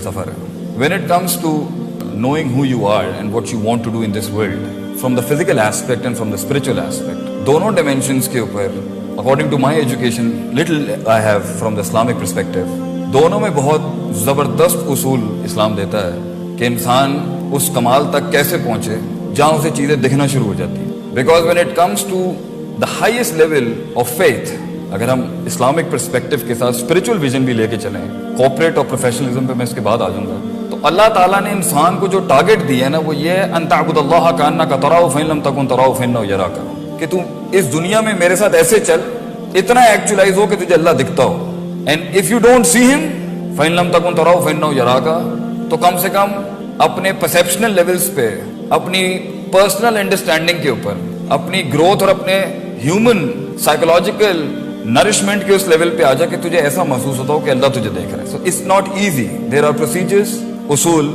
safar hai. When it comes to knowing who you are and what you want to do in this world, from the physical aspect and from the spiritual aspect, दोनों dimensions के ऊपर, according to my education, little I have from the Islamic perspective, दोनों में बहुत ज़बरदस्त उसूल इस्लाम देता है कि इंसान उस कमाल तक कैसे पहुंचे जहाँ उसे चीज़ें दिखना शुरू हो जाती हैं. Because when it comes to the highest level of faith, अगर हम इस्लामिक पर्सपेक्टिव के साथ स्पिरिचुअल विजन भी लेके चलें, कॉर्पोरेट और प्रोफेशनलिज्म पे मैं इसके बाद आ जाऊंगा, तो अल्लाह ताला ने इंसान को जो टारगेट दिया है ना, वो ये है अन तअबुदल्लाह कअन्नका तराहु फइन लम तकुन तराहु फइन्नहु यराका, कि तू इस दुनिया में मेरे साथ ऐसे चल, इतना एक्चुअलाइज हो कि तुझे अल्लाह दिखता हो. And if you don't see him फइन लम तकुन तराहु फइन्नहु यराका, तो कम से कम अपने परसेप्शनल लेवल्स पे, अपनी पर्सनल अंडरस्टैंडिंग के ऊपर, अपनी ग्रोथ और अपने ह्यूमन साइकोलॉजिकल नरिशमेंट के उस लेवल पे आ जा कि तुझे ऐसा महसूस होता हो कि अल्लाह तुझे देख रहा है. So it's not easy. There are procedures, उसूल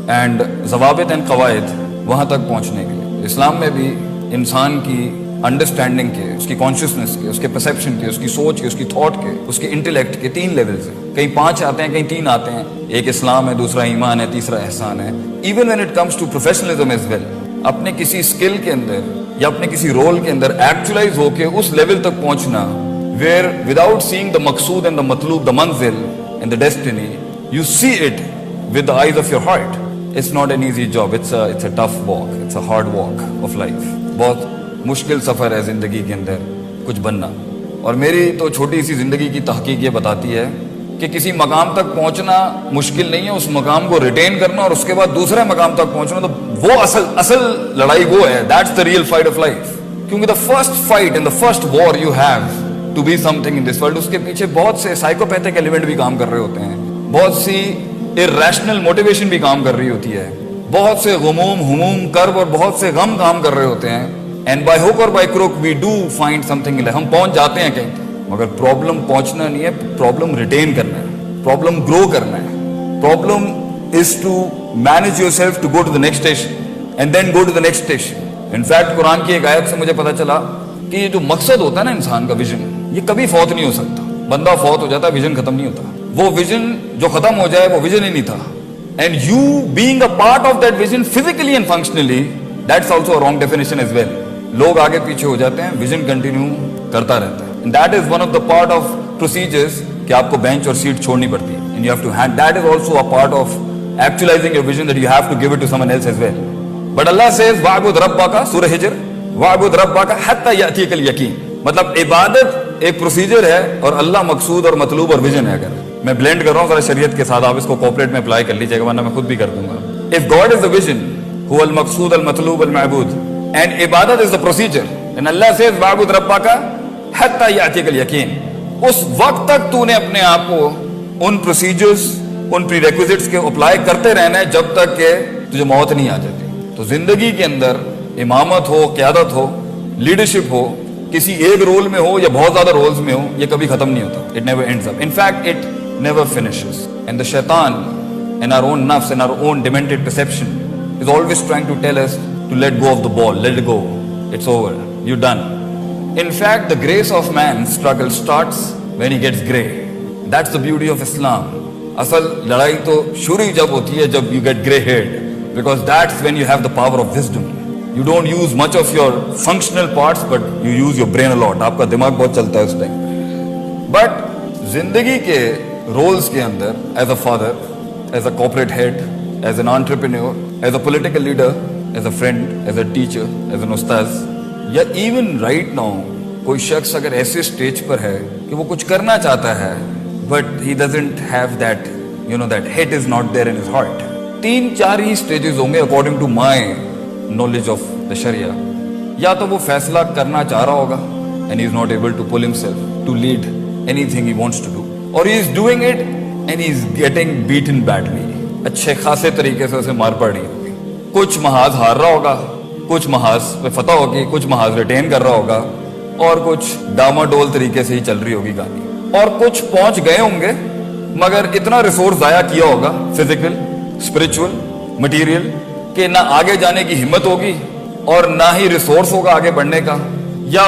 एंड ज़वाबित एंड कवायद वहाँ तक पहुँचने के लिए. इस्लाम में भी इंसान की अंडरस्टैंडिंग के, उसकी कॉन्शियसनेस के, उसके परसेप्शन के, उसकी सोच के, उसकी थॉट के, उसके इंटेलेक्ट के 3 लेवल्स हैं. कहीं 5 आते हैं, कहीं 3 आते हैं. एक इस्लाम है, दूसरा ईमान है, तीसरा एहसान है. Even when it comes to professionalism as well, अपने किसी स्किल के अंदर या अपने किसी रोल के अंदर एक्चुअलाइज होके उस लेवल तक पहुंचना where without seeing the maqsood and the matloob, the manzil and the destiny, you see it with the eyes of your heart. It's not an easy job. It's a tough walk. It's a hard walk of life. बहुत मुश्किल सफ़र है ज़िंदगी के अंदर कुछ बनना. और मेरी तो छोटी सी ज़िंदगी की तहकीक ये बताती है कि किसी मकाम तक पहुंचना मुश्किल नहीं है, उस मकाम को रिटेन करना और उसके बाद दूसरे मकाम तक पहुंचना, तो वो असल लड़ाई वो है. That's the real fight of life. क्योंकि the first fight and the first war you have to be something in this world, उसके पीछे बहुत से साइकोपैथिक एलिमेंट भी काम कर रहे होते हैं, बहुत सी इर्रेशनल मोटिवेशन भी काम कर रही होती है, बहुत से गुमूम हुमूम कर्ब और बहुत से गम काम कर रहे होते हैं. एंड बाय हुक और by crook we do find something in life. हम पहुंच जाते हैं कहीं, मगर प्रॉब्लम पहुंचना नहीं है, प्रॉब्लम रिटेन करना है, प्रॉब्लम ग्रो करना है. Problem is to manage yourself to go to the next station and then go to the next station. In fact Quran की एक आयत से मुझे पता चला कि ये जो मकसद होता है ना इंसान का, विजन, ये कभी फौत नहीं हो सकता. बंदा फौत हो जाता है, विजन खत्म नहीं होता. वो विजन जो खत्म हो जाए वो विजन ही नहीं था. And you being a part of that vision physically and functionally, that's also a wrong definition as well. लोग आगे पीछे हो जाते हैं, विजन कंटिन्यू करता रहता है. And that is one of the part of procedures कि आपको बेंच और सीट छोड़नी पड़ती है. And you have to hand, that is also a part of actualizing your vision, that you have to give it to someone else as well. But Allah says वअबुद रब्बका, सूरह हिज्र, वअबुद रब्बका हत्ता यातियकल यकीन. मतलब इबादत एक प्रोसीजर है और अल्लाह मकसूद और मतलूब और विजन है. अगर मैं ब्लेंड कर रहा हूँ जरा शरीयत के साथ, आप इसको कॉर्पोरेट में अप्लाई कर लीजिएगा, वरना मैं खुद भी कर दूंगा. If God is the vision, हुवल मकसूद अल मतलूब अल महबूद, एंड इबादत is the procedure, and Allah says वअबुद रब्बका हत्ता यातियकल यकीन. उस वक्त तक तूने अपने आप को उन प्रोसीजर्स, उन प्रीरेक्विजिट्स के अप्लाई करते रहना है जब तक के तुझे मौत नहीं आ जाती. तो जिंदगी के अंदर इमामत हो, क़यादत हो, लीडरशिप हो, किसी एक रोल में हो या बहुत ज्यादा रोल्स में हो, ये कभी खत्म नहीं होता. It never ends up. In fact it never finishes. And the शैतान in our own nafs, in our own demented perception, is always trying to tell us to let go of the ball, let it go, it's over, you're done. In fact, the grace of man's struggle starts when he gets grey. That's the beauty of Islam. असल लड़ाई तो शुरू जब होती है जब you get grey haired, because that's when you have the power of wisdom. You don't use much of your functional parts, but you use your brain a lot. आपका दिमाग बहुत चलता है उस टाइम. But जिंदगी के रोल्स के अंदर, as a father, as a corporate head, as an entrepreneur, as a political leader, as a friend, as a teacher, as an ustaz, या even right now कोई शख्स अगर ऐसे स्टेज पर है कि वो कुछ करना चाहता है, but he doesn't have that, you know, that hate is not there in his heart. 3-4 he stages होंगे according to my knowledge of the Sharia. या तो वो फैसला करना चाह रहा होगा and he is not able to pull himself to lead anything he wants to do, or he is doing it and he is getting beaten badly. अच्छे खासे तरीके से उसे मार पड़ रही होगी. कुछ महाज हार रहा होगा, कुछ महाज पे फतह होगी, कुछ महाज रिटेन कर रहा होगा, और कुछ डामाडोल तरीके से ही चल रही होगी गाड़ी, और कुछ पहुंच गए होंगे मगर इतना रिसोर्स जाया किया होगा, फिजिकल, स्पिरिचुअल, मटेरियल, कि ना आगे जाने की हिम्मत होगी और ना ही रिसोर्स होगा आगे बढ़ने का, या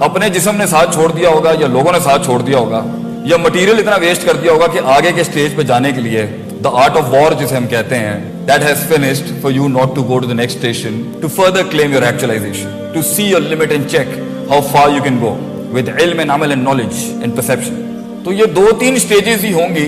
अपने जिस्म ने साथ छोड़ दिया होगा या लोगों ने साथ छोड़ दिया होगा, या मटेरियल इतना वेस्ट कर दिया होगा कि आगे के स्टेज पे जाने के लिए the art of war जिसे हम कहते हैं, that has finished for you not to go to the next station to further claim your actualization, to see your limit and check how far you can go with ilm and amal and knowledge and perception. तो ये 2-3 stages ही होंगी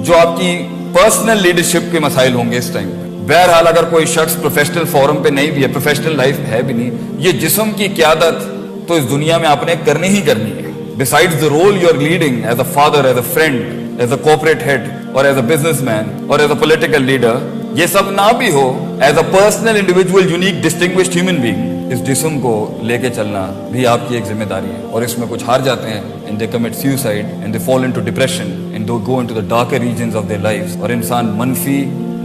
जो आपकी personal leadership के मसाइल होंगे इस time पे. बहरहाल अगर कोई शख्स प्रोफेशनल फोरम पे नहीं भी है, प्रोफेशनल लाइफ है भी नहीं, ये जिस्म की क़यादत तो इस दुनिया में आपने करनी ही करनी है. Besides the role you are leading as a father, as a friend, as a corporate head, or as a businessman, or as a political leader, ये सब ना भी हो, as a personal, individual, unique, distinguished human being, इस जिस्म को लेके चलना भी आपकी एक जिम्मेदारी है. और इसमें कुछ हार जाते हैं, and they commit suicide, and they fall into depression, and they go into the darker regions of their lives. और इंसान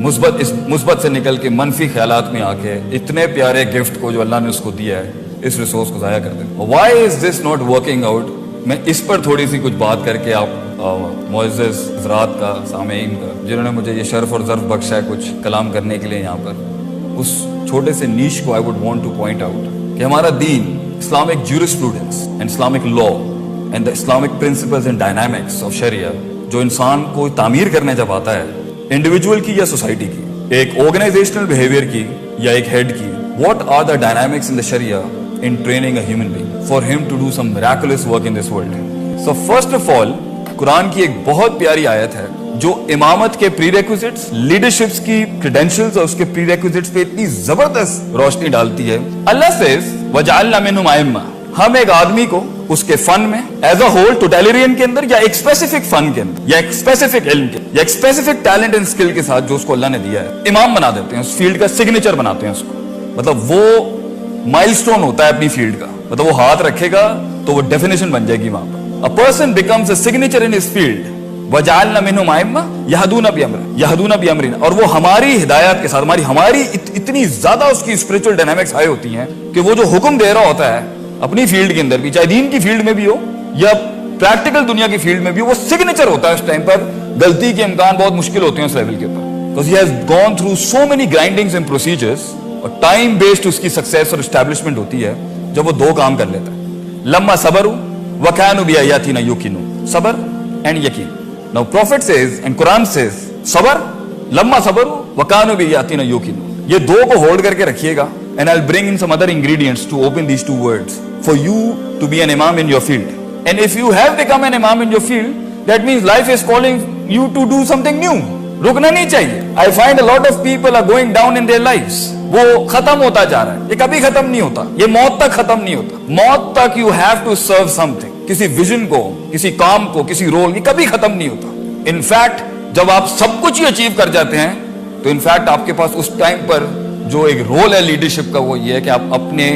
मुस्बत से निकल के मनफी ख्यालात में आके इतने प्यारे गिफ्ट को जो अल्लाह ने उसको दिया है, इस रिसोर्स को ज़ाया कर दें. Why is this not working out? मैं इस पर थोड़ी सी कुछ बात करके आप मुअज़्ज़ज़ हज़रात का, सामईन का, जिन्होंने मुझे ये शर्फ और ज़र्फ बख्शा है कुछ कलाम करने के लिए यहाँ पर, उस छोटे से नीश को I would want to point out कि हमारा दीन, Islamic jurisprudence and Islamic law and the Islamic principles and dynamics of शरिया, जो इंसान को तामीर करने जब आता है, इंडिविजुअल की या सोसाइटी की, एक ऑर्गेनाइजेशनल बिहेवियर की या एक हेड की, what are the dynamics in the sharia in training a human being for him to do some miraculous work in this world. So first of all, Quran की एक बहुत प्यारी आयत है जो इमामत के प्रीरेक्विजिट्स, लीडरशिप्स की क्रेडेंशियल्स और उसके प्रीरेक्विजिट्स पे इतनी जबरदस्त रोशनी डालती है. अल्लाह सेज वजअलना मिनहुम अइम्मा, हम एक आदमी को उसके फन में एज अ होल टोटलियरियन के अंदर या एक स्पेसिफिक फन के अंदर या एक स्पेसिफिक इल्म के या एक स्पेसिफिक टैलेंट एंड स्किल के साथ जो उसको अल्लाह ने दिया है, इमाम बना देते हैं, उस फील्ड का सिग्नेचर बनाते हैं उसको. मतलब वो माइलस्टोन होता है अपनी फील्ड का, मतलब वो हाथ रखेगा तो वो डेफिनेशन बन जाएगी वहां पर. A person becomes a signature in his field. वजअलना मिनहुम अइम्मा यहदूना बिअमरिना, और वो हमारी हिदायत के साथ हमारी इतनी ज्यादा उसकी स्पिरिचुअल डायनामिक्स हाई होती हैं कि वो जो हुक्म दे रहा होता है अपनी फील्ड के अंदर भी, चाहे दीन की फील्ड में भी हो या प्रैक्टिकल दुनिया की फील्ड में भी, वो सिग्नेचर होता है. उस टाइम पर गलती के इम्कान बहुत मुश्किल होते हैं उस लेवल के ऊपर, because he has gone through so many grindings and procedures, और टाइम बेस्ड उसकी सक्सेस और एस्टैब्लिशमेंट होती है जब वो 2 काम कर लेता है. लम्मा सबरु व कानू बिआयातिना युकिनू, सबर एंड यकीन. Now profit says and Quran says सबर, लम्मा सबरु व कानू बिआयातिना युकिनू. ये 2 को होल्ड करके रखिएगा, and I will bring in some other ingredients to open these 2 words for you to be an imam in your field. And if you have become an imam in your field, that means life is calling you to do something new. रुकना नहीं चाहिए. I find a lot of people are going down in their lives. वो खत्म होता जा रहा है, ये कभी खत्म नहीं होता, ये मौत तक खत्म नहीं होता. मौत तक you have to serve something, किसी विजन को, किसी काम को, किसी रोल, ये कभी खत्म नहीं होता. इनफैक्ट जब आप सब कुछ ही अचीव कर जाते हैं तो इनफैक्ट आपके पास उस टाइम पर जो एक रोल है लीडरशिप का, वो ये है कि आप अपने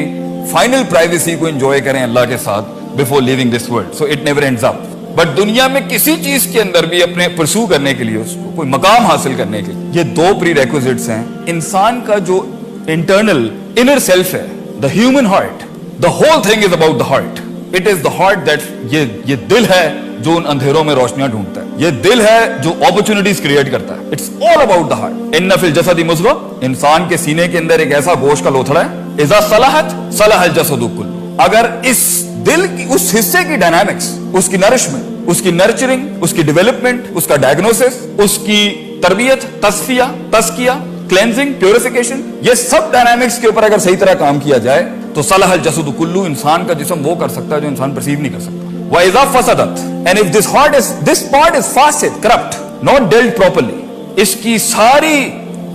फाइनल प्राइवेसी को एंजॉय करें अल्लाह के साथ before living this world. So it never ends up. But दुनिया में किसी चीज के अंदर भी अपने परस्यू करने के लिए, उसको कोई मकाम हासिल करने के लिए, ये 2 प्री रेक्विजिट्स हैं. इंसान का जो इंटरनल इनर सेल्फ है, the human heart, the whole thing is about the heart. It is the heart that, ये दिल है जो उन अंधेरों में रोशनियां ढूंढता है, ये दिल है जो अपॉर्चुनिटीज क्रिएट करता है. It's all about the heart. इन्ना फिल जसदी मुज़गा, इंसान के सीने के अंदर एक ऐसा गोश्त का लोथड़ा है, इज़ा सलहत सलहल जसदु कुल्लु. अगर इस दिल की उस हिस्से की डायनामिक्स, उसकी नरिशमेंट, उसकी नर्चरिंग, उसकी डेवलपमेंट, उसका डायग्नोसिस, उसकी तरबियत, तस्फिया, तस्किया, क्लेंजिंग, प्योरिफिकेशन, ये सब डायनामिक्स के ऊपर अगर सही तरह काम किया जाए तो सलहल जसदु कुल्लु, इंसान का जिस्म वो कर सकता है जो इंसान परसीव नहीं कर सकता. व इज़ा फसदत, and if this part is फासिद, करप्ट, नॉट डेल्ट प्रॉपर्ली, इसकी सारी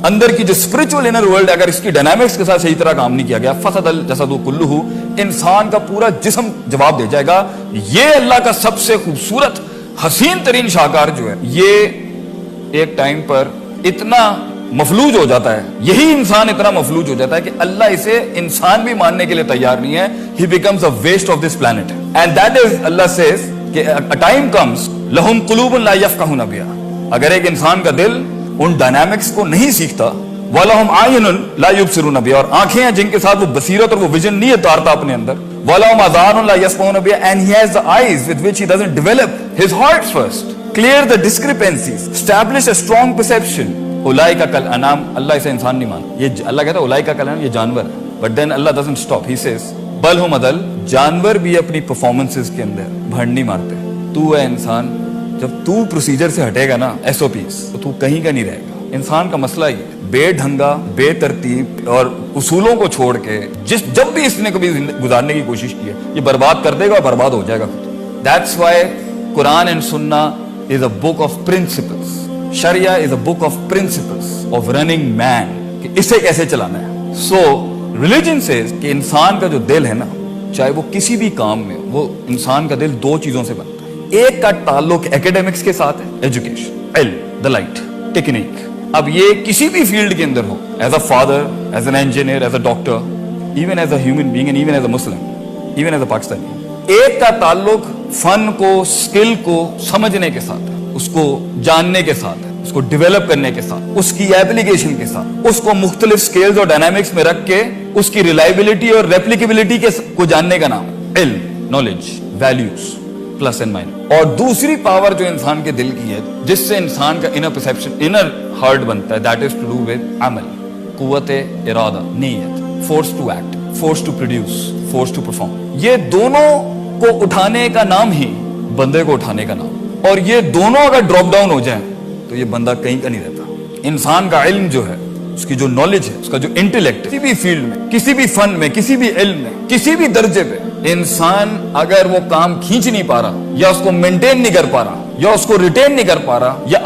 अंदर की जो स्पिरिचुअल इनर वर्ल्ड, अगर इसकी डायनामिक्स के साथ सही तरह काम नहीं किया गया, फसदल जसदु कुल्लुहु, इंसान का पूरा जिस्म जवाब दे जाएगा. ये अल्लाह का सबसे खूबसूरत हसीन तरीन शाहकार जो है, ये एक टाइम पर इतना मफलूज हो जाता है, यही इंसान इतना मफलूज हो जाता है कि अल्लाह इसे इंसान भी मानने के लिए तैयार नहीं है. He becomes a waste of this planet. And that is, Allah says कि अ टाइम कम्स लहुम कुलूबुन ला यफ़क़हूना बिहा, अगर एक इंसान का दिल उन डायनामिक्स को नहीं सीखता, वलहुम आयुनुन ला युबसिरूना बिहा, और आंखें हैं जिनके साथ वो बसीरत और वो विजन नहीं उतारता अपने अंदर, वलहुम आज़ानुन ला यस्मऊना बिहा, and he has the eyes with which he doesn't develop his heart first, clear the discrepancies, establish a strong perception. उलाइका कल अनाम, अल्लाह इसे इंसान नहीं मानता. ये अल्लाह कहता है उलाइका कल अनाम, ये जानवर है. But then Allah doesn't stop, he says बल हुम अदल, जानवर भी अपनी परफॉर्मेंसेस के अंदर भंड नहीं मारते. तू है इंसान, जब तू प्रोसीजर से हटेगा ना, SOPs, तो तू कहीं का नहीं रहेगा। इंसान का मसला ही बेढंगा, बेतरतीब और उसूलों को छोड़ के जब भी इसने कभी गुजारने की कोशिश की है, ये बर्बाद कर देगा और बर्बाद हो जाएगा। That's why Quran and Sunnah is a book of principles, Sharia is a book of principles of running man, कि इसे कैसे चलाना है। सो रिलीजन सेज कि इंसान का जो दिल है ना, चाहे वो किसी भी काम में, वो इंसान का दिल दो चीजों से बनता है। एक का ताल्लुक एकेडमिक्स के साथ है, एजुकेशन, इल्म, द लाइट, टेक्निक। अब ये किसी भी फील्ड के अंदर हो, as a father, as an engineer, as a doctor, even as a human being and even as a Muslim, even as a Pakistani. एक का ताल्लुक फन को, स्किल को समझने के साथ है, उसको जानने के साथ है, उसको डेवलप करने के साथ, उसकी एप्लीकेशन के साथ, उसको मुख्तलिफ स्केल्स और डायनामिक्स में रख के उसकी रिलायबिलिटी और रेप्लिकेबिलिटी को जानने का नाम है इल्म, knowledge, values, plus and minus. और दूसरी पावर जो इंसान के दिल की है, जिससे इंसान का इनर परसेप्शन, इनर हार्ट बनता है, that is to do with अमल, कुव्वत इरादा, नीयत, force to act, force to produce, force to perform. ये दोनों को उठाने का नाम ही बंदे को उठाने का नाम। और ये दोनों अगर ड्रॉप डाउन हो जाए तो ये बंदा कहीं का नहीं रहता। इंसान का इल्म जो है, उसकी जो नॉलेज है, उसका जो इंटेलेक्ट, किसी भी फील्ड में, किसी भी फन में, किसी भी इल्म में, किसी भी दर्जे पे इंसान अगर वो काम खींच नहीं पा रहा, या उसको मेंटेन नहीं कर पा रहा, या उसको रिटेन नहीं कर पा रहा, या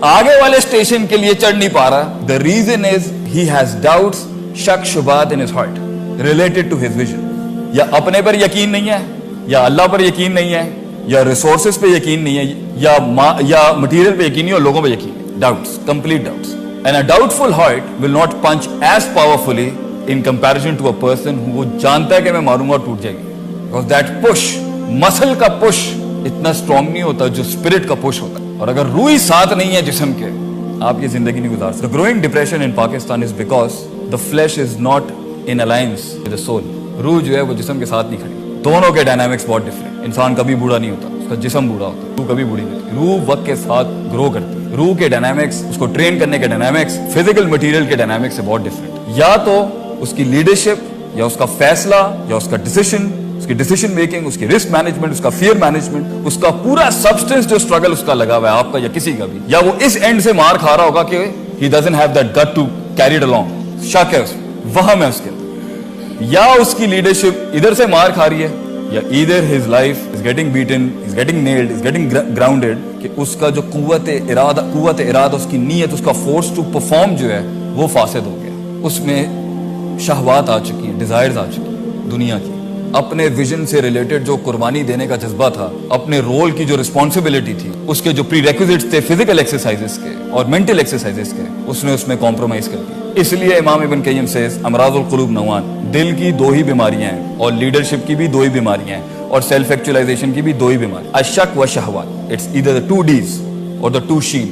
आगे वाले स्टेशन के लिए चढ़ नहीं पा रहा, the reason is he has doubts, शक शुबात in his heart related to his vision. या अपने पर यकीन नहीं है, या अल्लाह पर यकीन नहीं है, या रिसोर्सेज पे यकीन नहीं है, या मटीरियल पे यकीन नहीं, और लोगों पे यकीन है। Doubts, complete doubts. And a doubtful heart will not punch as powerfully in comparison to a person who वो जानता है कि मैं मारूंगा और टूट जाएगी। बिकॉज दैट पुश, मसल का पुश इतना स्ट्रांग नहीं होता जो स्पिरिट का पुश होता है। और अगर रूह ही साथ नहीं है जिस्म के, आप ये जिंदगी नहीं गुजार सकते। Growing depression in Pakistan is because the flesh is not in alliance with the soul. रूह जो है वो जिस्म के साथ नहीं खड़ी। दोनों के डायनामिक्स बहुत डिफरेंट। इंसान कभी बूढ़ा नहीं होता, उसका जिस्म बूढ़ा होता है, रूह कभी बूढ़ी नहीं होती। रूह वक्त के साथ ग्रो करती है। रूह के डायनामिक्स, उसको ट्रेन करने के डायनामिक्स, फिजिकल मटेरियल के डायनामिक्स से बहुत डिफरेंट। या तो उसकी लीडरशिप, या उसका फैसला, या उसका डिसीजन, उसकी डिसीजन मेकिंग, उसकी रिस्क मैनेजमेंट, उसका फियर मैनेजमेंट, उसका पूरा सब्सटेंस जो स्ट्रगल उसका लगा हुआ है, आपका या किसी का भी, या वो इस एंड से मार खा रहा होगा कि he doesn't have that gut to carry it along. शक है उसमें, वहम है उसके अंदर। या उसकी लीडरशिप इधर से मार खा रही है, या either his life is getting beaten, is getting nailed, is getting grounded, कि उसका जो कुव्वत इरादा, उसकी नीयत, उसका फोर्स टू परफॉर्म जो है वो फासिद हो गया। उसमें शहवात आ चुकी हैं, डिजायर्स आ चुकी हैं दुनिया की। अपने विजन से रिलेटेड जो कुर्बानी देने का जज्बा था, अपने रोल की जो रिस्पॉन्सिबिलिटी थी, उसके जो प्रीरेक्विजिट्स थे फिजिकल एक्सरसाइजेस के और मेंटल एक्सरसाइजेस के, उसने उसमें कॉम्प्रोमाइज कर दिया। इसलिए इमाम इब्न क़य्यिम सेज अमराजुल क़ुलूब नौआन, दिल की दो ही बीमारियां हैं, और लीडरशिप की भी दो ही बीमारियां हैं, और सेल्फ एक्चुअलाइजेशन की भी दो ही बीमारी, अशक व शहवात। इट्स ईदर द 2 Ds और द 2 शीन।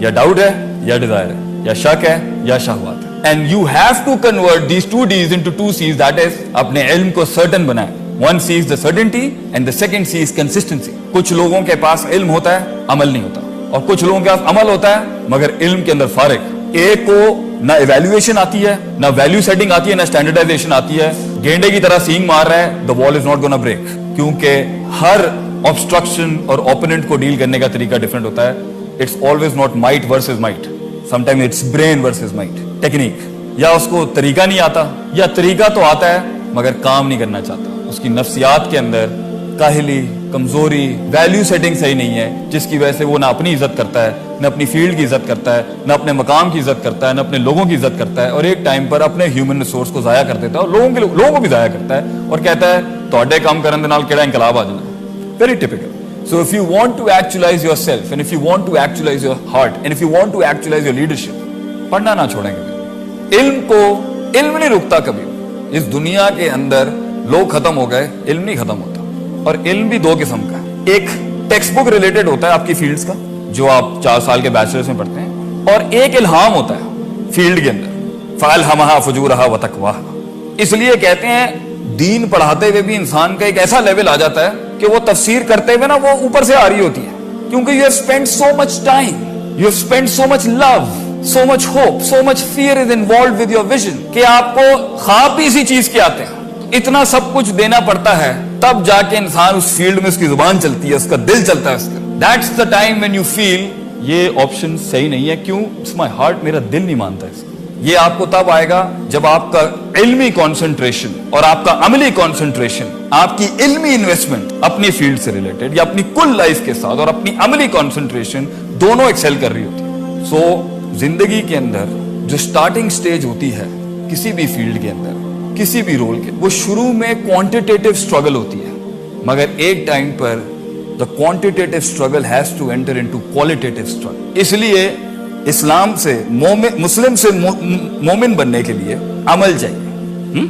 या डाउट है या डिजायर है, या शक है या शहवात है। And you have to convert these 2 Ds into 2 Cs, that is, अपने इल्म को सर्टन बनाए। One C is the certainty and the second C is consistency. कुछ लोगों के पास इल्म होता है, अमल नहीं होता, और कुछ लोगों के पास अमल होता है मगर इल्म के अंदर फारिग। एक को ना इवैल्यूएशन आती है, ना वैल्यू सेटिंग आती है, ना स्टैंडर्डाइजेशन आती है, गेंडे की तरह सींग मार रहा है, the wall is not gonna break, क्योंकि हर ऑब्स्ट्रक्शन और ओपोनेंट को डील करने का तरीका डिफरेंट होता है। It's always not might versus might, sometimes it's brain versus might. Technique, या उसको तरीका नहीं आता, या तरीका तो आता है मगर काम नहीं करना चाहता। उसकी नफ्सियात के अंदर काहली, कमजोरी, वैल्यू सेटिंग सही नहीं है, जिसकी वजह से वो ना अपनी इज्जत करता है, ना अपनी फील्ड की इज्जत करता है, ना अपने मकाम की इज्जत करता है, ना अपने लोगों की इज्जत करता है, और एक टाइम पर अपने ह्यूमन रिसोर्स को जाया कर देता है, और लोगों को भी जाया करता है, और कहता है तोड़े काम करने नाल केड़ा इनकलाब आ जाना। Very typical. So if you want to actualize yourself, and if you want to actualize your heart, and if you want to actualize your leadership, पढ़ना ना छोड़ें कभी। इल्म नहीं रुकता कभी। इस दुनिया के अंदर लोग खत्म हो गए, इल्म नहीं खत्म होता। और इल्म भी 2 किस्म का है। एक टेक्स्ट बुक रिलेटेड होता है आपकी फील्ड्स का, जो आप 4 साल के बैचलर्स में पढ़ते हैं, और एक इल्हाम होता है फील्ड के अंदर, फ़अल्हमहा फ़ुजूरहा व तक़वाहा। इसलिए कहते हैं दीन पढ़ाते हुए भी इंसान का एक ऐसा लेवल आ जाता है कि वो तफसीर करते हुए ना वो ऊपर से आ रही होती है, क्योंकि you have spent so much time, you have spent so much love, so much hope, so much fear is involved with your vision, कि आपको ख्वाब भी इसी चीज के आते हैं। इतना सब कुछ देना पड़ता है, तब जाके इंसान उस फील्ड में उसकी जुबान चलती है, उसका दिल चलता है उसका। That's the time when you feel ये ऑप्शन सही नहीं है, क्यों? It's my heart, मेरा दिल नहीं मानता इसको। ये आपको तब आएगा जब आपका इल्मी कंसंट्रेशन और आपका अमली कंसंट्रेशन, आपकी इल्मी इन्वेस्टमेंट अपनी फील्ड से रिलेटेड या अपनी कुल लाइफ के साथ और अपनी अमली कंसंट्रेशन दोनों एक्सेल कर रही होती है। सो जिंदगी के अंदर जो स्टार्टिंग स्टेज होती है किसी भी फील्ड के अंदर, किसी भी रोल के, वो शुरू में क्वांटिटेटिव स्ट्रगल होती है, मगर एक टाइम पर the quantitative struggle has to enter into qualitative struggle. इसलिए इस्लाम से मुस्लिम से मोमिन बनने के लिए अमल चाहिए।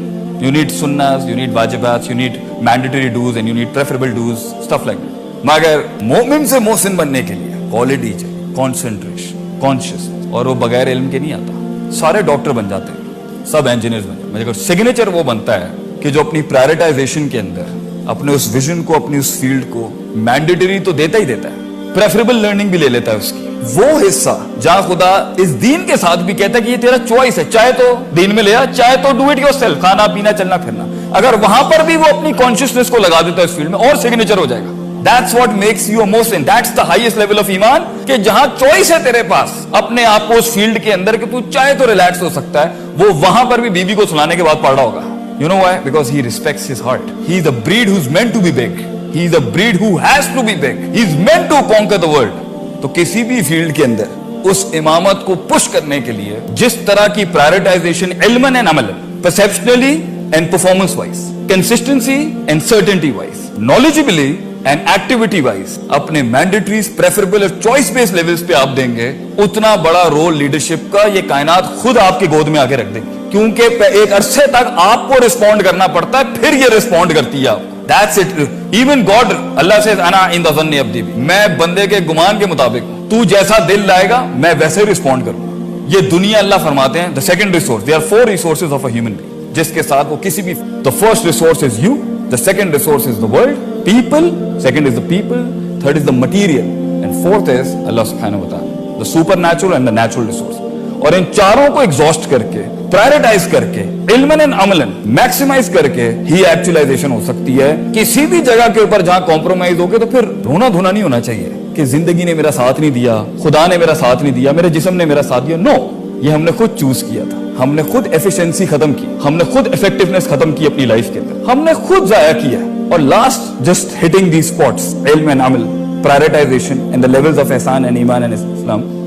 यू नीड सुन्नास, यू नीड वाजिबात, you need mandatory do's and you need preferable do's, stuff like that. मगर मोमिन से मोहसिन बनने के लिए क्वालिटी चाहिए, कॉन्सेंट्रेशन, कॉन्शियस, और वो बगैर इल्म के नहीं आता। सारे डॉक्टर बन जाते हैं, सब इंजीनियर्स बन जाते हैं, मगर सिग्नेचर वो बनता है कि जो अपनी प्रायोरिटाइजेशन के अंदर अपने उस विजन को, अपनी उस फील्ड को मैंडेटरी तो देता ही देता है, प्रेफरेबल लर्निंग भी ले लेता है उसकी। वो हिस्सा जहां खुदा इस दीन के साथ भी कहता है कि ये तेरा चॉइस है, चाहे तो दीन में ले आ, चाहे तो डू इट योरसेल्फ, खाना पीना चलना फिरना, अगर वहां पर भी वो अपनी कॉन्शियसनेस को लगा देता है इस फील्ड में, और सिग्नेचर हो जाएगा। That's what makes you a Muslim. That's the highest level of ईमान, कि जहां चॉइस है तेरे पास अपने आप को उस फील्ड के अंदर कि तू चाहे तो रिलैक्स हो सकता है, वो वहां पर भी बीबी को सुनाने के बाद पढ़ रहा होगा। You know why? Because he respects his heart. He is a breed who's meant to be big. He is a breed who has to be big. He is meant to conquer the world. तो किसी भी field के अंदर उस इमामत को push करने के लिए जिस तरह की प्रायोरिटाइजेशन इल्मन एंड अमलन, perceptionally and performance wise, consistency and certainty wise, knowledgeably and activity wise अपने मैंडेटरीज, प्रेफरेबल और चॉइस बेस्ड लेवल्स पे आप देंगे, उतना बड़ा रोल लीडरशिप का ये कायनात खुद आपके गोद में आके रख देगी। क्योंकि एक अरसे तक आपको रिस्पॉन्ड करना पड़ता है, फिर ये रिस्पॉन्ड करती है आपको। That's it. Even God, Allah says, "अना इन द ज़न्नि अब्दी बी", मैं बंदे के गुमान के मुताबिक, तू जैसा दिल लाएगा मैं वैसे रिस्पॉन्ड करूंगा। ये दुनिया अल्लाह फरमाते हैं, the second resource, there are 4 resources of a human being, जिसके साथ वो किसी भी, the first resource is you, the second resource is the world, people, second is the people, third is the material, and fourth is Allah सुब्हानहू व तआला, the supernatural and the natural resource. और इन चारों को एग्जॉस्ट करके, प्रायोरिटाइज करके, इल्मन and Amlan maximise करके ही एक्चुअलाइजेशन हो सकती है। किसी भी जगह के ऊपर जहां कॉम्प्रोमाइज हो गए तो फिर रोना धोना नहीं होना चाहिए कि जिंदगी ने मेरा साथ नहीं दिया, खुदा ने मेरा साथ नहीं दिया, मेरे जिस्म ने मेरा साथ दिया। नो, ये हमने खुद चूज किया था, हमने खुद एफिशिएंसी खत्म की, हमने खुद इफेक्टिवनेस खत्म की अपनी लाइफ के अंदर, हमने खुद जाया किया। और last just hitting the spots, इल्म एंड अमल, prioritization and the levels of एहसान एंड ईमान एंड इस्लाम।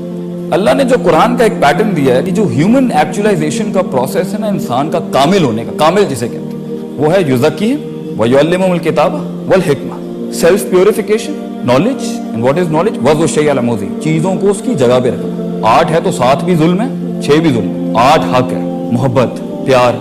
अल्लाह ने जो कुरान का एक पैटर्न दिया है कि जो ह्यूमन एक्चुअलाइजेशन का प्रोसेस है ना, इंसान का कामिल होने का, कामिल जिसे कहते हैं, वो है युज़क्कीहिम व युअल्लिमुहुल किताब वल हिकमा, self purification, knowledge, and what is knowledge, वज़्उ शै अला मौज़ी, चीजों को उसकी जगह पे रखना। 8 है तो 7 भी जुल्म है, 6 भी जुल्म है। 8 हक है, मोहब्बत, प्यार,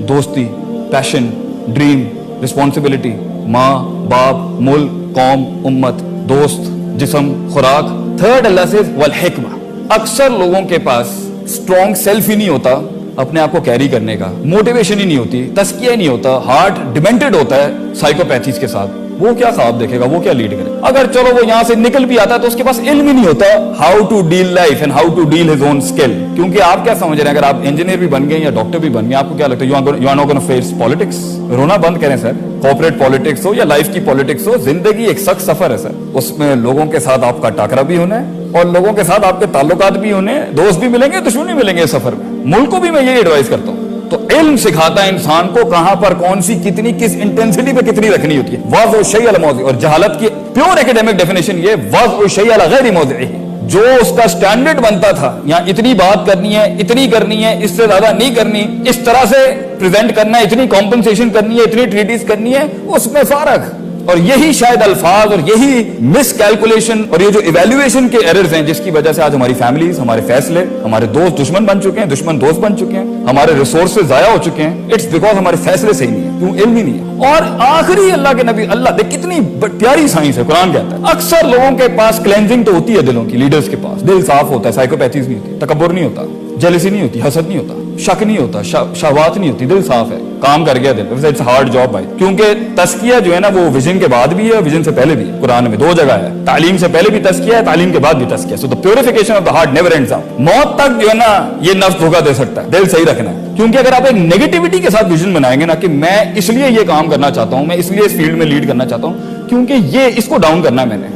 दोस्ती, पैशन, ड्रीम, रिस्पॉन्सिबिलिटी, माँ बाप, मुल्क, कौम, उम्मत, दोस्त, जिस्म, खुराक। थर्ड अल्लाह से वल हिकमा, अक्सर लोगों के पास स्ट्रॉन्ग सेल्फ ही नहीं होता अपने आप को कैरी करने का, मोटिवेशन ही नहीं होती, तस्किया ही नहीं होता, हार्ट डिमेंटेड होता है साइकोपैथीज के साथ। वो क्या ख्वाब देखेगा, वो क्या लीड करेगा? अगर चलो वो यहां से निकल भी आता है तो उसके पास इल्म ही नहीं होता how to deal life and how to deal his own skill. क्योंकि आप क्या समझ रहे हैं, अगर आप इंजीनियर भी बन गए या डॉक्टर भी बन गए, आपको क्या लगता है you are not gonna face politics? रोना बंद करें सर, कॉर्पोरेट पॉलिटिक्स हो या लाइफ की पॉलिटिक्स हो, जिंदगी एक सख्त सफर है सर। उसमें लोगों के साथ आपका टाकरा भी होना है और लोगों के साथ आपके ताल्लुकात भी होने, दोस्त भी मिलेंगे, दुश्मन भी मिलेंगे इस सफर में। मुल्क को भी मैं ये एडवाइस करता हूँ। तो इल्म सिखाता है इंसान को कहां पर कौन सी कितनी किस इंटेंसिटी पे कितनी रखनी होती है। वज़्उ शै अला मौज़ी, और जहालत की प्योर एकेडमिक डेफिनेशन ये वज़्उ शै अला गैरि मौज़िही, जो उसका स्टैंडर्ड बनता था, यहां इतनी बात करनी है, इतनी करनी है, इससे ज्यादा नहीं करनी, इस तरह से प्रेजेंट करना है, इतनी कॉम्पनसेशन करनी है, इतनी ट्रीटीज करनी है, उसमें फारक। और यही शायद अल्फाज और यही मिस कैलकुलेशन और ये जो इवैल्यूएशन के एरर्स हैं जिसकी वजह से आज हमारी फैमिलीज, हमारे फैसले, हमारे दोस्त दुश्मन बन चुके हैं, दुश्मन दोस्त बन चुके हैं, हमारे रिसोर्सेज जाया हो चुके हैं। इट्स बिकॉज हमारे फैसले सही नहीं है, क्यों? इल्म ही नहीं है। और आखिरी अल्लाह के नबी, अल्लाह देख कितनी प्यारी साइंस है, कुरान कहता है अक्सर लोगों के पास क्लेंजिंग तो होती है दिलों की, लीडर्स के पास दिल साफ होता है, साइकोपैथीज नहीं होती, तकब्बुर नहीं होता, जेलसी नहीं होती, हसद नहीं होता, शक नहीं होता, शहवात नहीं होती, दिल साफ है, काम कर गया दिल। इट्स हार्ड जॉब भाई, क्योंकि तस्किया जो है ना वो विजन के बाद भी है, विजन से पहले भी है। कुरान में 2 जगह है, तालीम से पहले भी तस्किया है, तालीम के बाद भी तस्किया। So the purification of the heart never ends up. मौत तक जो है ना ये नफ्स धोखा दे सकता है, दिल सही रखना है। क्योंकि अगर आप एक नेगेटिविटी के साथ विजन बनाएंगे ना कि मैं इसलिए ये काम करना चाहता हूं, मैं इसलिए इस फील्ड में लीड करना चाहता हूं, क्योंकि ये इसको डाउन करना है मैंने,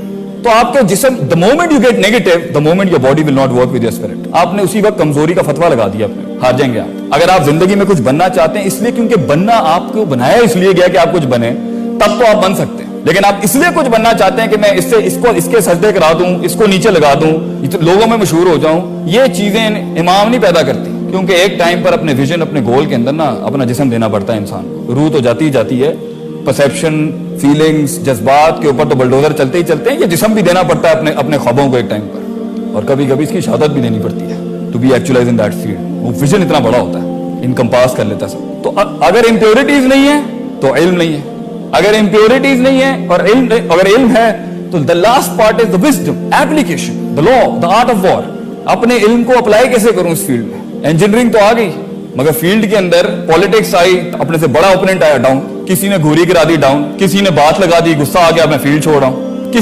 तो आपका जिस्म, the moment you get negative, the moment your body will not work with your spirit. आपने उसी वक्त कमजोरी का फतवा लगा दिया अपने, हार जाएंगे आप. अगर आप जिंदगी में कुछ बनना चाहते हैं, इसलिए क्योंकि बनना आपको बनाया इसलिए गया कि आप कुछ बने, तब तो आप बन सकते हैं. लेकिन आप इसलिए कुछ बनना चाहते हैं कि मैं इसके सजदे करा दूं, इसको नीचे लगा दूं, लोगों में मशहूर हो जाऊं, ये चीजें इमाम नहीं पैदा करती. क्योंकि एक टाइम पर अपने विजन, अपने गोल के अंदर ना अपना जिस्म देना पड़ता है इंसान को. रूह तो जाती है, परसेप्शन, फीलिंग्स, जज्बात के ऊपर तो बलडोजर चलते ही चलते हैं. ये जिस्म भी देना पड़ता है अपने ख्वाबों को एक टाइम पर, और कभी कभी इसकी शहादत भी देनी पड़ती है to be actualize in that field. वो विजन इतना बड़ा होता है, इनकम्पास कर लेता है सब. तो अगर इम्प्योरिटीज नहीं है तो इल्म नहीं है. अगर इम्प्योरिटीज नहीं है और अगर इल्म है तो the last part is the wisdom, application, the law, the art of war. अपने इल्म को अप्लाई कैसे करूं इस फील्ड में. इंजीनियरिंग तो आ गई, मगर फील्ड के अंदर पॉलिटिक्स आई, अपने से बड़ा ओपोनेंट आया डाउन, किसी ने घूरी गिरा दी डाउन, किसी ने बात लगा दी, गुस्सा आ गया, मैं फील्ड छोड़ रहा हूं,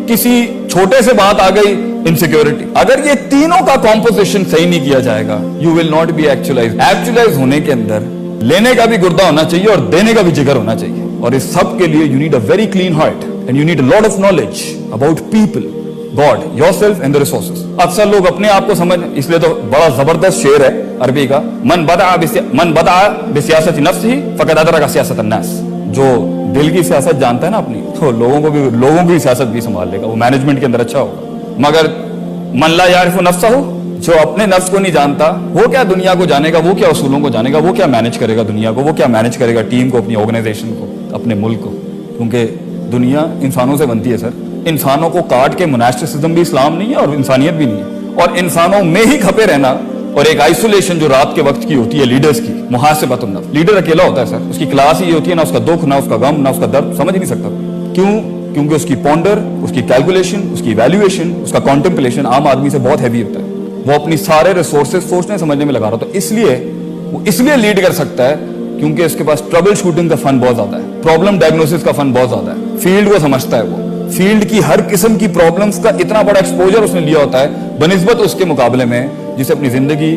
किसी छोटे से बात आ गई, इनसिक्योरिटी. अगर ये तीनों का कॉम्पोजिशन सही नहीं किया जाएगा, you will not be actualise. Actualise होने के अंदर लेने का भी गुर्दा होना चाहिए और देने का भी जिगर होना चाहिए. और इस सब के लिए you need a very clean heart and you need a lot of knowledge about people, God, yourself and the resources. अक्सर लोग अपने आप को समझ, इसलिए तो बड़ा जबरदस्त शेर है अरबी का, मन बदा बिसियासत नफ्सिही फक़द अदरक सियासत अन्नास. जो दिल की सियासत जानता है ना अपनी, तो लोगों की सियासत भी संभाल लेगा, वो मैनेजमेंट के अंदर अच्छा होगा. मगर मन ला यारिफु नफ्सहू, जो अपने नफ्स को नहीं जानता, वो क्या दुनिया को जानेगा, वो क्या उसूलों को जानेगा, वो क्या मैनेज करेगा दुनिया को, वो क्या मैनेज करेगा टीम को, अपनी ऑर्गेनाइजेशन को, अपने मुल्क को. क्योंकि दुनिया इंसानों से बनती है सर. इंसानों को काट के मोनास्टिसिज्म भी इस्लाम नहीं है और इंसानियत भी नहीं है. और इंसानों में ही खपे रहना और एक आइसोलेशन जो रात के वक्त की होती है लीडर्स की, मुहासिबतुन नफ्स. लीडर अकेला होता है सर, उसकी क्लास ही होती है, ना उसका दुख, ना उसका गम, ना उसका दर्द, समझ ही नहीं सकता. क्यों? क्योंकि उसकी पॉन्डर, उसकी कैलकुलेशन, उसकी इवैल्यूएशन, उसका कॉन्टेम्पलेशन आम आदमी से बहुत हैवी होता है. वो अपनी सारे रिसोर्सेज सोचने समझने में लगा रहा होता है. इसलिए लीड कर सकता है क्योंकि उसके पास ट्रबल शूटिंग का फन बहुत ज्यादा है, प्रॉब्लम डायग्नोसिस का फन बहुत ज्यादा है. फील्ड वो समझता है, वो फील्ड की हर किस्म की प्रॉब्लम्स का इतना बड़ा एक्सपोजर उसने लिया होता है बनिस्बत उसके मुकाबले में जिसे अपनी जिंदगी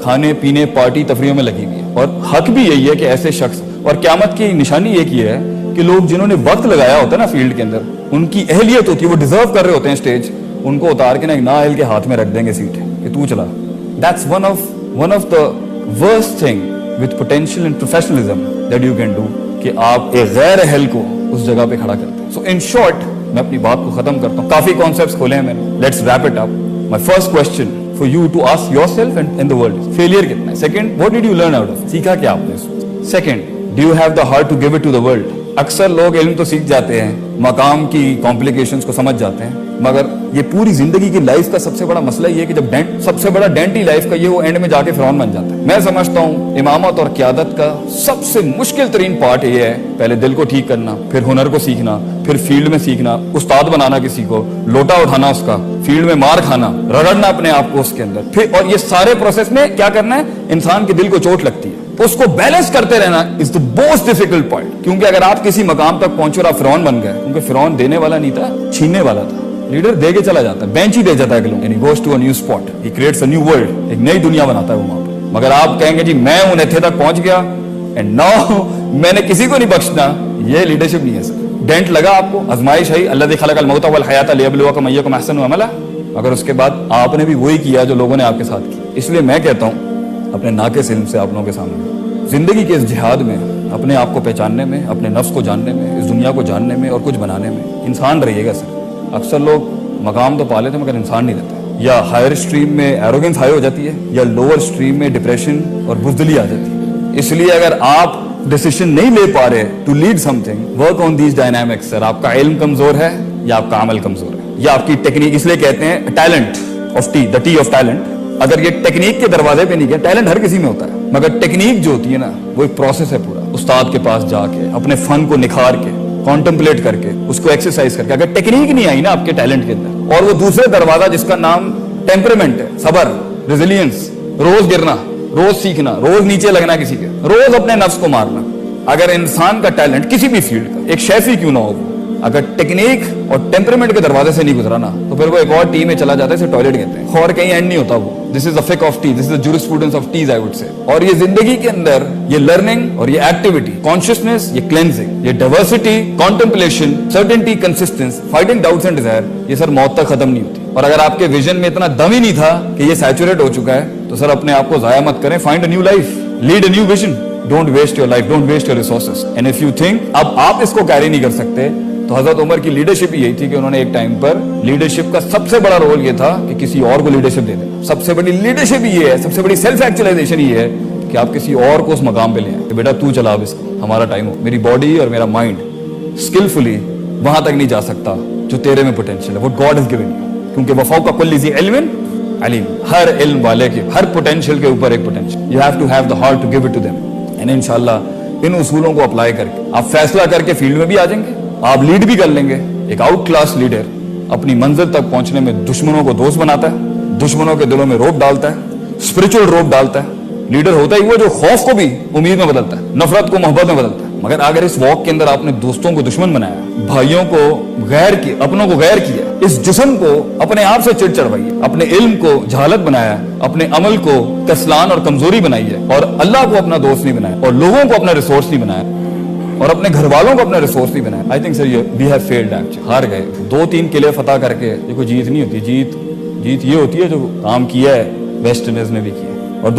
खाने पीने पार्टी तफरीयों में लगी हुई है. और हक भी यही है कि ऐसे शख्स, और क़यामत की निशानी एक ही है कि लोग जिन्होंने वक्त लगाया होता है ना फील्ड के अंदर, उनकी अहलियत होती है, वो डिजर्व कर रहे होते हैं स्टेज, उनको उतार के ना एक नाअहल के हाथ में रख देंगे सीट कि तू चला. That's one of the worst thing with potential and professionalism that you can do, कि आप एक गैर अहल को उस जगह पे खड़ा करते हैं. सो इन शॉर्ट, मैं अपनी बात को खत्म करता हूं. काफी कॉन्सेप्ट्स खोले हैं मैंने. Let's wrap it up. My first question for you to ask yourself and in the world, failure कितना है. Second, what did you learn out of, सीखा क्या आपने. Second, do you have the heart to give it to the world. अक्सर लोग इल्म तो सीख जाते हैं, मकाम की कॉम्प्लिकेशंस को समझ जाते हैं, मगर ये पूरी जिंदगी की लाइफ का सबसे बड़ा मसला ये है कि जब सबसे बड़ा डेंट ही लाइफ का ये, वो एंड में जाके फिरौन बन जाता है. मैं समझता हूँ इमामत और क़यादत का सबसे मुश्किल तरीन पार्ट ये है, पहले दिल को ठीक करना, फिर हुनर को सीखना, फिर फील्ड में सीखना, उस्ताद बनाना किसी को, लोटा उठाना उसका, फील्ड में मार खाना, रगड़ना अपने आप को उसके अंदर, फिर और ये सारे प्रोसेस में क्या करना है, इंसान के दिल को चोट लगती है, उसको बैलेंस करते रहना is the most difficult point. क्योंकि अगर आप किसी मकाम तक पहुंचे और आप फिरौन बन गए, क्योंकि फिरौन देने वाला नहीं था, छीनने वाला था. लीडर दे के चला जाता है, बेंच ही दे जाता है अगले, यानी goes to a new spot, he creates a new world, एक नई दुनिया बनाता है वो वहां पे. मगर आप कहेंगे जी मैं उन नेथे तक पहुंच गया एंड नाउ मैंने किसी को नहीं बख्शना, ये लीडरशिप नहीं है सर. डेंट लगा आपको, आजमाइश है, अल्लाज़ी खलक़ल मौत वल हयात लियब्लुवकुम अय्युकुम अहसनु अमला, मगर उसके बाद आपने भी वही किया जो लोगों ने आपके साथ किया. इसलिए मैं कहता हूँ अपने नाक़िस इल्म से आप लोगों के सामने जिंदगी के इस जिहाद में, अपने आप को पहचानने में, अपने नफ्स को जानने में, इस दुनिया को जानने में और कुछ बनाने में इंसान रहिएगा सर. अक्सर लोग मकाम तो पा लेते मगर इंसान नहीं रहते. या हायर स्ट्रीम में एरोगेंस हाई हो जाती है, या लोअर स्ट्रीम में डिप्रेशन और बुज़दिली आ जाती है. इसलिए अगर आप डिसीजन नहीं ले पा रहे to lead something, work on these dynamics. Sir आपका इल्म कमजोर है या आपका अमल कमजोर है, या आपकी टेक्निक, इसलिए कहते हैं talent of T, the T of talent. अगर ये टेक्निक के दरवाजे पे नहीं गया, टैलेंट हर किसी में होता है, मगर टेक्निक जो होती है ना, वो एक प्रोसेस है पूरा. उस्ताद के पास जाके अपने फन को निखार के, कॉन्टेम्पलेट करके, उसको एक्सरसाइज करके, अगर टेक्निक नहीं आई ना आपके टैलेंट के अंदर, और वो दूसरे दरवाजा जिसका नाम टेम्परामेंट है, सबर, रेजिलियंस, रोज गिरना, रोज सीखना, रोज नीचे लगना किसी के, रोज अपने नफ्स को मारना. अगर इंसान का टैलेंट किसी भी फील्ड का, एक शेफी क्यों ना हो, अगर टेक्निक और टेम्परामेंट के दरवाजे से नहीं गुजरा ना, तो फिर वो एक और टी में चला जाता है, इसे टॉयलेट कहते हैं, और कहीं एंड नहीं होता वो. दिस इज द फिक of tea, this is the jurisprudence of teas, I would say. और ये जिंदगी के अंदर ये लर्निंग और ये एक्टिविटी, कॉन्शियसनेस, ये क्लेंजिंग, ये diversity, contemplation, certainty, consistence, fighting doubts and desire, ये सर मौत तक खत्म नहीं होती. और अगर आपके विजन में इतना दम ही नहीं था कि ये सैचुरेट हो चुका है, तो सर अपने आप को जाया मत करें. Find a new life, lead a new vision. Don't waste your life, don't waste your resources. And if you think अब आप इसको कैरी नहीं कर सकते, तो हजरत उमर की लीडरशिप ही यही थी कि उन्होंने एक टाइम पर लीडरशिप का सबसे बड़ा रोल ये था कि किसी और को लीडरशिप दे देना. सबसे बड़ी लीडरशिप ये है, सबसे बड़ी सेल्फ एक्चुअलाइजेशन ये है कि आप किसी और को उस मकाम पे ले आए. बेटा तू चला अब इसको, हमारा टाइम हो. मेरी बॉडी और मेरा माइंड स्किलफुली वहां तक नहीं जा सकता जो तेरे में पोटेंशियल है, what God has given you. क्योंकि वफाउ का कुल्ली ज़ी इल्मिन अलीम, हर इल्म वाले के हर पोटेंशियल के ऊपर एक potential. You have to have the heart to give it to them. And इंशाल्लाह इन उसूलों को अप्लाई करके आप फैसला करके फील्ड में भी आ जाएंगे, आप लीड भी कर लेंगे. एक आउट क्लास लीडर अपनी मंजिल तक पहुंचने में दुश्मनों को दोस्त बनाता है, दुश्मनों के दिलों में रोब डालता है, स्पिरिचुअल रोब डालता है. लीडर होता ही वो जो खौफ को भी उम्मीद में बदलता है, नफरत को मोहब्बत में बदलता है. मगर अगर इस वॉक के अंदर आपने दोस्तों को दुश्मन बनाया, भाइयों को गैर किया, अपनों को गैर किया, इस जिस्म को अपने आप से चिढ़ चढ़वाई, अपने इल्म को जहालत बनाया, अपने अमल को कस्लान और कमजोरी बनाई है, और अल्लाह को अपना दोस्त नहीं बनाया, और लोगों को अपना रिसोर्स नहीं बनाया, और अपने घर वालों को अपना रिसोर्स नहीं बनाया, आई थिंक सर ये वी हैव फेल्ड एक्चुअली. हार गए. 2-3 किले फतह करके ये कोई जीत नहीं होती. जीत ये होती है जो काम किया है वेस्टर्नर्स ने भी किया. और